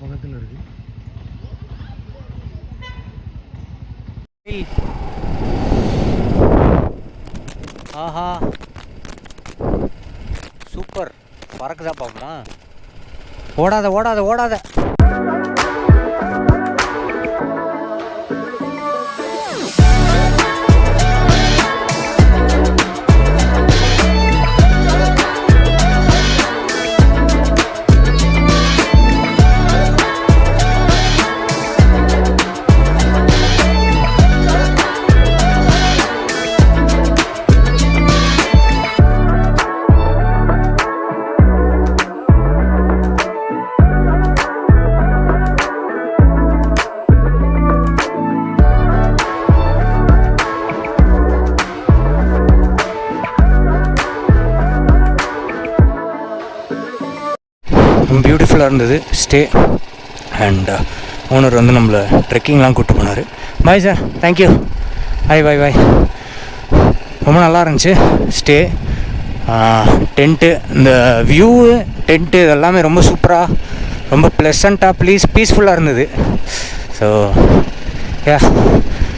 பக்கத்தில் இருக்கு. ஆஹா சூப்பர், பறக்குதா பாப்போமா? ஓடாத ஓடாத ஓடாத. பியூட்டிஃபுல்லாக இருந்தது ஸ்டே. அண்ட் ஓனர் வந்து நம்மளை ட்ரெக்கிங்லாம் கூப்பிட்டு போனார். Bye sir, thank you. பாய் பாய் பாய். ரொம்ப நல்லா இருந்துச்சு ஸ்டே. டென்ட்டு, இந்த வியூ, டென்ட்டு இதெல்லாமே ரொம்ப சூப்பராக, ரொம்ப ப்ளசண்ட்டாக பீஸ்ஃபுல்லாக இருந்தது. ஸோ யா,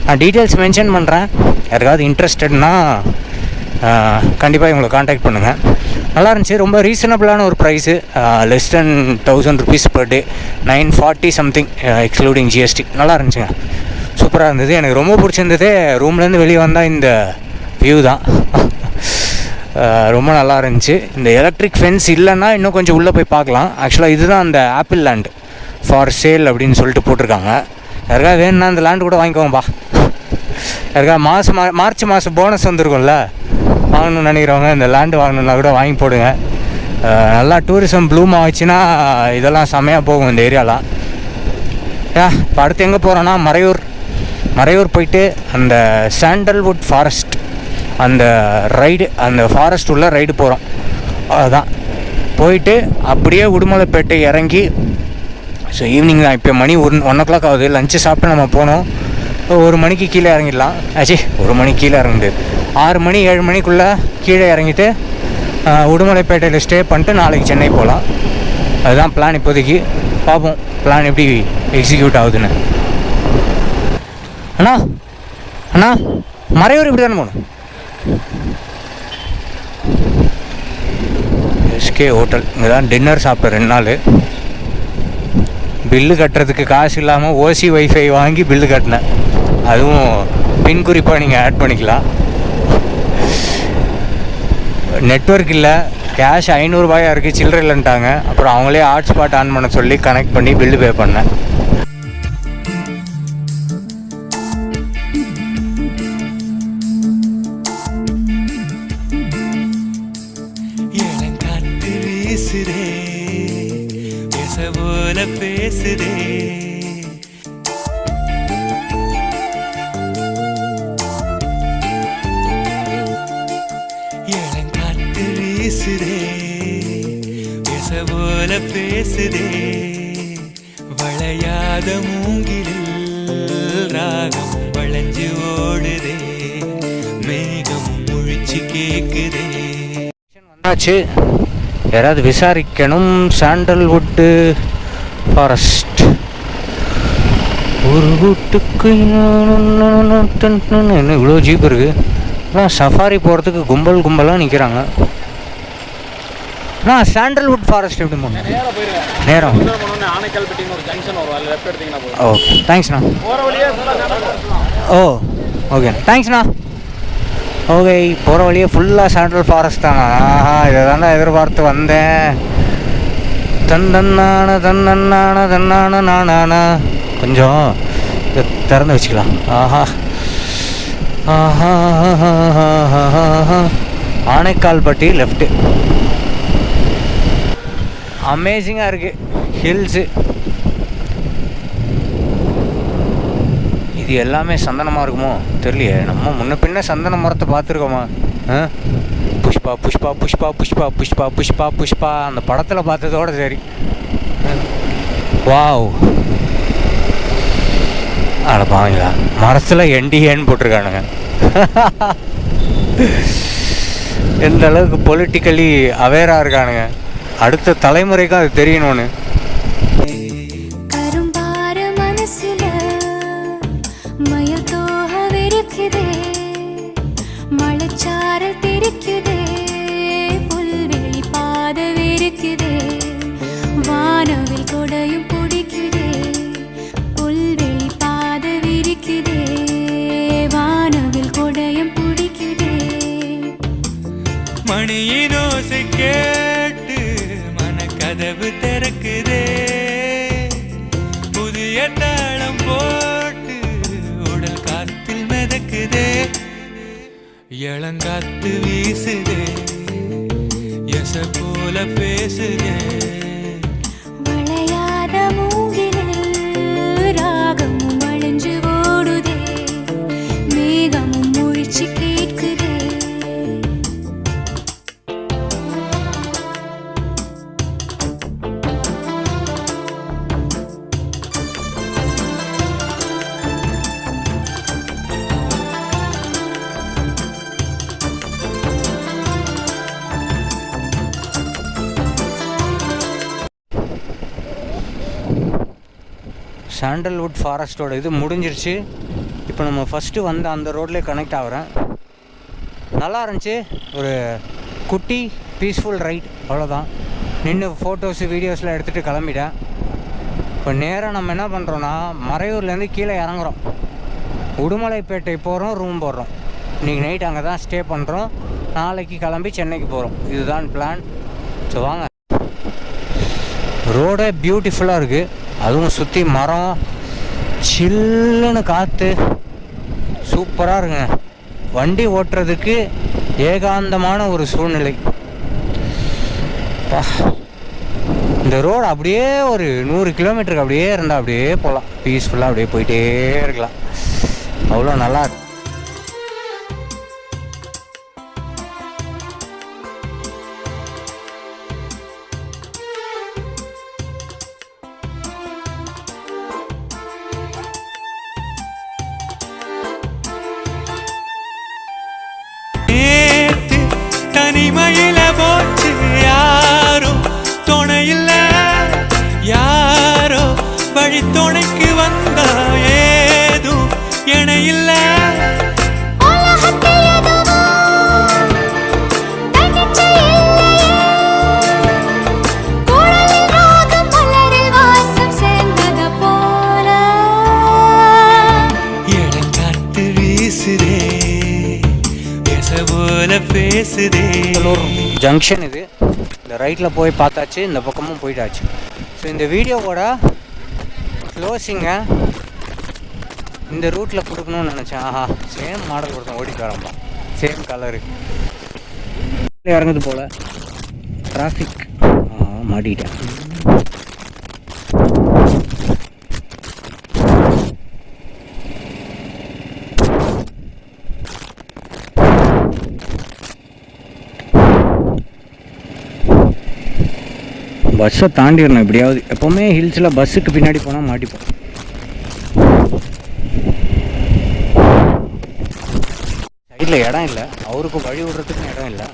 நான் டீட்டெயில்ஸ் மென்ஷன் பண்ணுறேன். யாருக்காவது இன்ட்ரெஸ்டட்னா கண்டிப்பாக இவங்களை காண்டாக்ட் பண்ணுங்கள். நல்லா இருந்துச்சு. ரொம்ப ரீசனபிளான ஒரு price, less then 1000 rupees per day, 940 something excluding GST. நல்லா இருந்துச்சுங்க, சூப்பராக இருந்தது. எனக்கு ரொம்ப பிடிச்சிருந்தது ரூம்லேருந்து வெளியே வந்தால் இந்த வியூ தான். ரொம்ப நல்லா இருந்துச்சு. இந்த எலக்ட்ரிக் ஃபென்ஸ் இல்லைன்னா இன்னும் கொஞ்சம் உள்ளே போய் பார்க்கலாம். ஆக்சுவலாக இதுதான் அந்த ஆப்பிள் லேண்ட் ஃபார் சேல் அப்படின்னு சொல்லிட்டு போட்டிருக்காங்க. யாருக்காவது வேணும்னா அந்த லேண்டு கூட வாங்கிக்கோங்கப்பா. யாருக்கா மார்ச் மாதம் போனஸ் வந்துருக்கும்ல, வாங்கணும்னு நினைக்கிறவங்க இந்த லேண்டு வாங்கணுன்னா கூட வாங்கி போடுங்க. நல்லா டூரிசம் ப்ளூம் ஆச்சுன்னா இதெல்லாம் செம்மையாக போகும் இந்த ஏரியாலாம். இப்போ அடுத்து எங்கே போகிறோன்னா மறையூர் போயிட்டு அந்த சாண்டல்வுட் ஃபாரஸ்ட், அந்த ரைடு, அந்த ஃபாரஸ்ட் உள்ள ரைடு போகிறோம். அதுதான் போயிட்டு அப்படியே உடுமலைப்பேட்டை இறங்கி, ஸோ ஈவினிங் தான், இப்போ மணி 1 o'clock ஆகுது. லஞ்சு சாப்பிட்டு நம்ம போனோம். 1 மணிக்கு கீழே இறங்கிடலாம். 1 மணிக்கு கீழே இறங்குது, 6 மணி 7 மணிக்குள்ளே கீழே இறங்கிட்டு உடுமலைப்பேட்டையில் ஸ்டே பண்ணிட்டு நாளைக்கு சென்னை போகலாம். அதுதான் பிளான் இப்போதைக்கு. பார்ப்போம் பிளான் எப்படி எக்ஸிக்யூட் ஆகுதுன்னு. அண்ணா மறையூர் இப்படி தானே போகணும். எஸ்கே ஹோட்டல், இங்கே தான் டின்னர் சாப்பிட்டேன் 2 நாள். பில்லு கட்டுறதுக்கு காசு இல்லாமல் ஓசி வைஃபை வாங்கி பில்லு கட்டினேன். அதுவும் பின் குறிப்பாக நீங்கள் ஆட் பண்ணிக்கலாம். நெட்வொர்க் இல்லை, கேஷ் 500 ரூபாயாக இருக்குது, சில்லறை இல்லைன்ட்டாங்க. அப்புறம் அவங்களே ஹாட்ஸ்பாட் ஆன் பண்ண சொல்லி கனெக்ட் பண்ணி பில்லு பே பண்ணேன். பேசுதே இளங்காற்று வீசுதே, பேச போல பேசுதே, வளையாத மூங்கிலில் ராகம் வளைஞ்சு ஓடுதே, மேகம் முழிச்சு கேக்குதே. வந்தாச்சு, யாராவது விசாரிக்கணும். சாண்டல்வுட்டு ஃபாரஸ்ட், ஒரு வீட்டுக்கு என்ன இவ்வளோ ஜீப் இருக்குது. ஆனால் சஃபாரி போகிறதுக்கு கும்பலாக நிற்கிறாங்க. நான் சாண்டல்வுட் ஃபாரஸ்ட் எப்படி போகணும்? நேரம் ஓகே, தேங்க்ஸ்ண்ணா. ஓ ஓகே, தேங்க்ஸ்ண்ணா. ஓகே, போகிற வழியே ஃபுல்லாக சாண்டல் ஃபாரஸ்ட் தானா? இதை தானே எதிர்பார்த்து வந்தேன். தன்னண்ணான நானா கொஞ்சம் திறந்து வச்சுக்கலாம். ஆனைக்கால்பட்டி லெஃப்ட்டு. அமேசிங்காக இருக்குது ஹில்ஸு. இது எல்லாமே சந்தனமாக இருக்குமோ தெரியலையே. நம்ம முன்ன பின்ன சந்தன மரத்தை பார்த்துருக்கோமா? புஷ்பா புஷ்பா புஷ்பா புஷ்பா புஷ்பா புஷ்பா புஷ்பா அந்த படத்தில் பார்த்ததோட சரி. வாவ், அட பாங்களா, மரத்தில் NDAன்னு போட்டிருக்கானுங்க. எந்த அளவுக்கு பொலிட்டிக்கலி அவேராக இருக்கானுங்க. அடுத்த தலைமுறைக்கும் அது தெரியணும்னு. இசை கேட்டு மனக்கதவு திறக்குதே, புதிய தாளம் போட்டு உடல் காத்தில் மிதக்குதே, இளங்காத்து வீசுதே, எச போல பேசுதே. வளையாத மூங்கிலில் ராகமும் வளைஞ்சு ஓடுதே, மேகமும் முழிச்சு கேட்குதே. சாண்டல்வுட் ஃபாரஸ்ட்டோட இது முடிஞ்சிருச்சு. இப்போ நம்ம ஃபஸ்ட்டு வந்து அந்த ரோட்லேயே கனெக்ட் ஆகிறேன். நல்லா இருந்துச்சு. ஒரு குட்டி பீஸ்ஃபுல் ரைட், அவ்வளோதான். நின்று ஃபோட்டோஸு வீடியோஸ்லாம் எடுத்துகிட்டு கிளம்பிட்டேன். இப்போ நேராக நம்ம என்ன பண்ணுறோன்னா மறையூர்லேருந்து கீழே இறங்குறோம். உடுமலைப்பேட்டை போகிறோம், ரூம் போடுறோம். இன்றைக்கி நைட் அங்கே தான் ஸ்டே பண்ணுறோம். நாளைக்கு கிளம்பி சென்னைக்கு போகிறோம். இதுதான் பிளான். ஸோ வாங்க. ரோடே பியூட்டிஃபுல்லாக இருக்குது. அதுவும் சுற்றி மரம், சில்லுன்னு காற்று, சூப்பராக இருக்குங்க. வண்டி ஓட்டுறதுக்கு ஏகாந்தமான ஒரு சூழ்நிலை. இந்த ரோடு அப்படியே ஒரு 100 கிலோமீட்டருக்கு அப்படியே இருந்தால் அப்படியே போகலாம். பீஸ்ஃபுல்லாக அப்படியே போயிட்டே இருக்கலாம். அவ்வளோ நல்லா இருக்கும். தனிமையில போச்சு யாரோ துணையில்ல, யாரோ வழி துணைக்கு வந்தா ஏதும் இணையில்ல. இடங்காட்டு வீசுதே, போல பேசுதே. ஜங்ஷன் இது. இந்த ரைட்டில் போய் பார்த்தாச்சு, இந்த பக்கமும் போயிட்டாச்சு. ஸோ இந்த வீடியோவோட க்ளோஸிங்க இந்த ரூட்டில் கொடுக்கணும்னு நினச்சேன். ஆஹா, சேம் மாடல் கொடுத்தோம். ஓடிட்டு வரப்பா, சேம் கலரு. இறங்குது போல் டிராஃபிக். மாட்டிக்கிட்டேன். பஸ்ஸை தாண்டிடணும் எப்படியாவது. எப்போவுமே ஹில்ஸில் பஸ்ஸுக்கு பின்னாடி போனால் மாட்டிப்போம். சைடில் இடம் இல்லை, அவருக்கு வழி விடுறதுக்கும் இடம் இல்லை.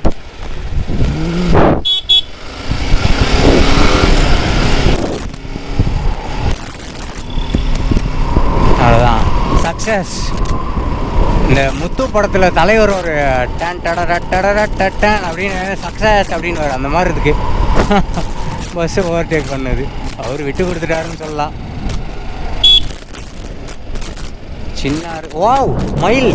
அவ்வளோதான், சக்ஸஸ். இந்த முத்து படத்தில் தலைவர் ஒரு டன் டட டட டட்டன் அப்படின்னு சக்ஸஸ் அப்படின்னு வரும். அந்த மாதிரி இருக்கு. பஸ்ஸை ஓவர்டேக் பண்ணது அவர் விட்டு கொடுத்துட்டாருன்னு சொல்லலாம். சின்ன வாவ் மயில்.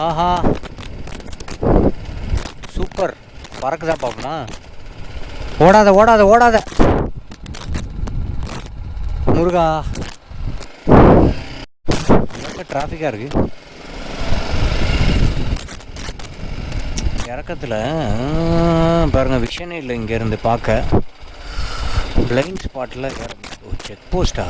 ஆஹா சூப்பர். பறக்குதா பாப்போமா? ஓடாத ஓடாத ஓடாத முருகா. டிராஃபிக்காக இருக்கு. இறக்கத்தில் பாருங்க, விஷனே இல்லை இங்கேருந்து பார்க்க. பிளைண்ட் ஸ்பாட்டில் செக் போஸ்டா?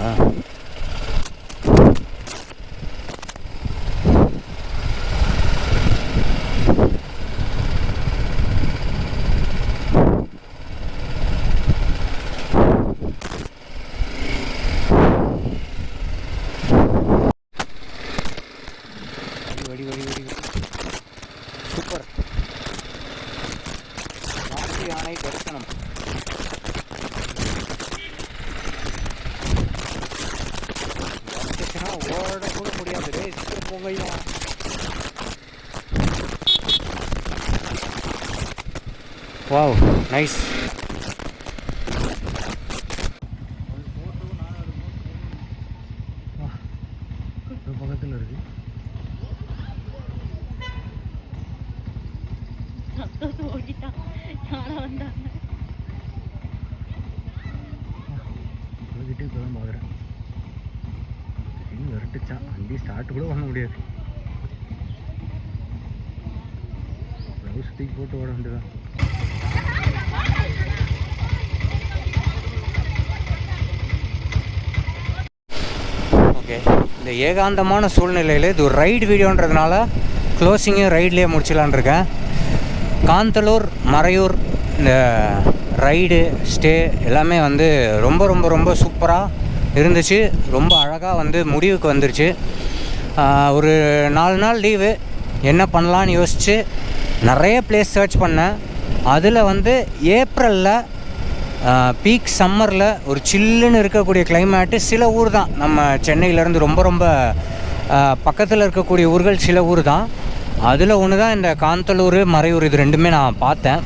சூப்பர். யானை தரிசனம். ஓட கூட முடியாது. போகையா வாவ் நைஸ். பக்கத்தில் இருக்கு. கிட்டே இப்போ தான் பார்க்குறேன். விரட்டுச்சா வண்டி ஸ்டார்ட் கூட பண்ண முடியாது. ப்ளவுஸ் தூக்கி போட்டு ஓட வேண்டியதான். ஓகே, இந்த ஏகாந்தமான சூழ்நிலையில் இது ஒரு ரைடு வீடியோன்றதுனால க்ளோசிங்கும் ரைட்லேயே முடிச்சிடலான் இருக்கேன். காந்தலூர் மறையூர் இந்த ரைடு ஸ்டே எல்லாமே வந்து ரொம்ப ரொம்ப ரொம்ப சூப்பராக இருந்துச்சு. ரொம்ப அழகாக வந்து முடிவுக்கு வந்துருச்சு. ஒரு 4 நாள் லீவு என்ன பண்ணலான்னு யோசித்து நிறைய பிளேஸ் சர்ச் பண்ணேன். அதில் வந்து ஏப்ரலில் பீக் சம்மரில் ஒரு சில்லுன்னு இருக்கக்கூடிய கிளைமேட்டு சில ஊர் தான். நம்ம சென்னையிலேருந்து ரொம்ப ரொம்ப பக்கத்தில் இருக்கக்கூடிய ஊர்கள் சில ஊர் தான். அதில் ஒன்று தான் இந்த காந்தலூர் மறையூர். இது ரெண்டுமே நான் பார்த்தேன்.